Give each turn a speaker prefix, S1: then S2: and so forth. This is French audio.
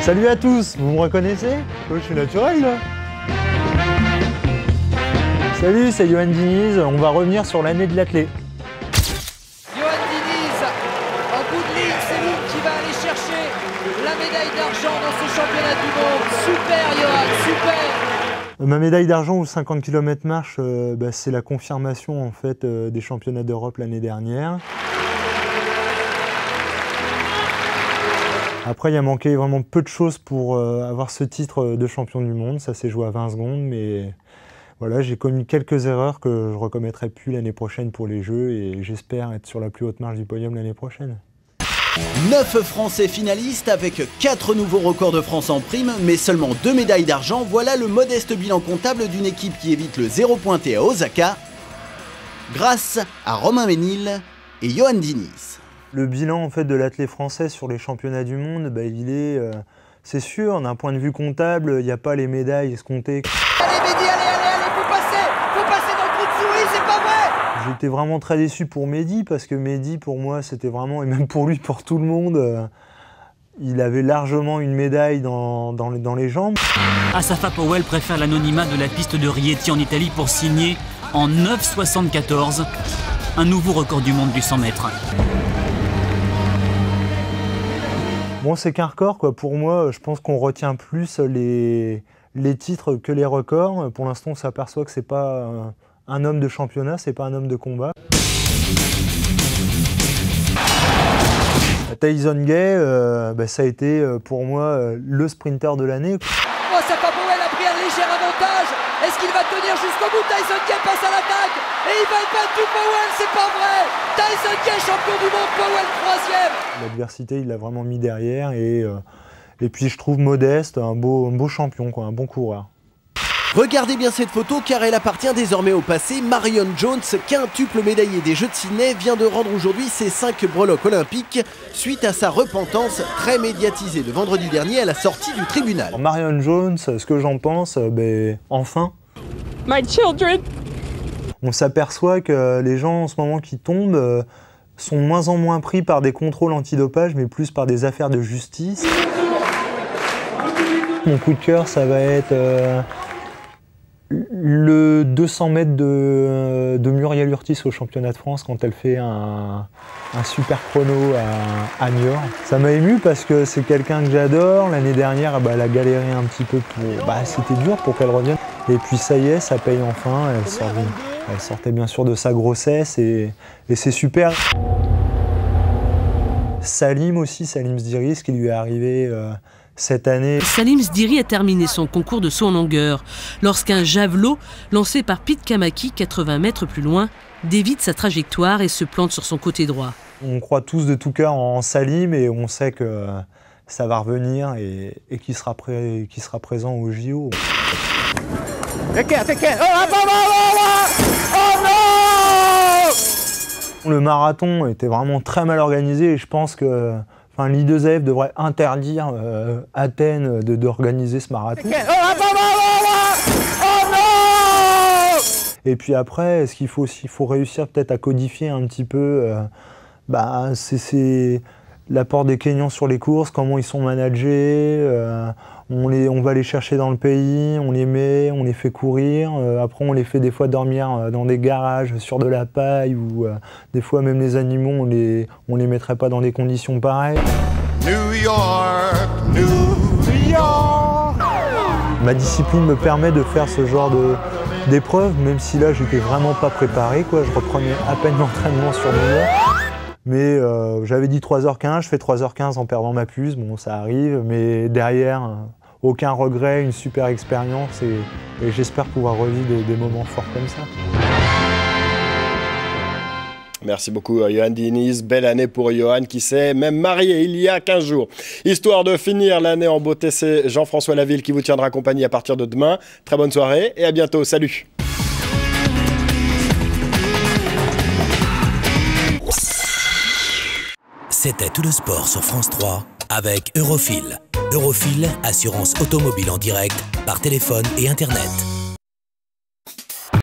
S1: Salut à tous, vous me reconnaissez? Je suis naturel là. Salut, c'est Yoann Diniz, on va revenir sur l'année de l'athlé.
S2: Yoann Diniz, en bout de ligne, c'est lui qui va aller chercher la médaille d'argent dans ce championnat du monde. Super Yoann, super!
S1: Ma médaille d'argent aux 50 km marche, c'est la confirmation en fait des championnats d'Europe l'année dernière. Après, il a manqué vraiment peu de choses pour avoir ce titre de champion du monde. Ça s'est joué à 20 secondes, mais voilà, j'ai commis quelques erreurs que je ne recommettrai plus l'année prochaine pour les Jeux et j'espère être sur la plus haute marche du podium l'année prochaine.
S3: 9 Français finalistes avec 4 nouveaux records de France en prime, mais seulement 2 médailles d'argent. Voilà le modeste bilan comptable d'une équipe qui évite le 0 pointé à Osaka, grâce à Romain Ménil et Yoann Diniz.
S1: Le bilan en fait de l'athlète français sur les championnats du monde, il est, c'est sûr, d'un point de vue comptable, il n'y a pas les médailles escomptées.
S2: Allez Mehdi, allez, faut passer dans le trou de souris, c'est pas vrai!
S1: J'étais vraiment très déçu pour Mehdi, parce que Mehdi, pour moi, c'était vraiment, et même pour lui, pour tout le monde, il avait largement une médaille dans les jambes.
S4: Asafa Powell préfère l'anonymat de la piste de Rieti en Italie pour signer en 9,74 un nouveau record du monde du 100 mètres.
S1: Bon, c'est qu'un record, quoi. Pour moi, je pense qu'on retient plus les titres que les records. Pour l'instant, on s'aperçoit que c'est pas un homme de championnat, c'est pas un homme de combat. Tyson Gay, ça a été pour moi le sprinter de l'année.
S2: Oh, Asafa Powell a pris un léger avantage. Est-ce qu'il va tenir jusqu'au bout? Tyson Gay passe à l'attaque et il va battre du Powell, c'est pas vrai! Tyson Gay, champion du monde, Powell 3e!
S1: L'adversité, il l'a vraiment mis derrière et puis je trouve modeste, un beau champion, quoi, un bon coureur.
S3: Regardez bien cette photo car elle appartient désormais au passé. Marion Jones, quintuple médaillée des Jeux de Sydney, vient de rendre aujourd'hui ses 5 breloques olympiques suite à sa repentance très médiatisée le vendredi dernier à la sortie du tribunal.
S1: Alors, Marion Jones, ce que j'en pense, enfin.
S5: My children.
S1: On s'aperçoit que les gens en ce moment qui tombent sont de moins en moins pris par des contrôles antidopage, mais plus par des affaires de justice. Mon coup de cœur, ça va être le 200 mètres de Muriel Urtis au championnat de France quand elle fait un super chrono à Niort. Ça m'a ému parce que c'est quelqu'un que j'adore. L'année dernière, elle a galéré un petit peu pour... c'était dur pour qu'elle revienne. Et puis ça y est, ça paye enfin. Elle sortait bien sûr de sa grossesse et c'est super. Salim Sdiri, ce qui lui est arrivé cette année.
S6: Salim Sdiri a terminé son concours de saut en longueur lorsqu'un javelot lancé par Pete Kamaki, 80 mètres plus loin, dévie sa trajectoire et se plante sur son côté droit.
S1: On croit tous de tout cœur en Salim et on sait que ça va revenir et qu'il sera présent au JO. Le marathon était vraiment très mal organisé et je pense que l'I2AF devrait interdire Athènes d'organiser ce marathon. Et puis après, ce qu'il faut aussi, il faut réussir peut-être à codifier un petit peu c'est l'apport des Kenyans sur les courses, comment ils sont managés. On va les chercher dans le pays, on les met, on les fait courir. Après, on les fait des fois dormir dans des garages sur de la paille ou des fois même les animaux, on les mettrait pas dans des conditions pareilles.
S7: New York, New York.
S1: Ma discipline me permet de faire ce genre d'épreuve, même si là, j'étais vraiment pas préparé, quoi. Je reprenais à peine l'entraînement sur New York. Mais j'avais dit 3h15, je fais 3h15 en perdant ma puce, bon ça arrive, mais derrière, aucun regret, une super expérience et j'espère pouvoir revivre des moments forts comme ça.
S8: Merci beaucoup Yoann Diniz, belle année pour Yoann qui s'est même marié il y a 15 jours. Histoire de finir l'année en beauté, c'est Jean-François Laville qui vous tiendra compagnie à partir de demain. Très bonne soirée et à bientôt, salut.
S9: C'était Tout le sport sur France 3 avec Eurofil. Eurofil, assurance automobile en direct, par téléphone et internet.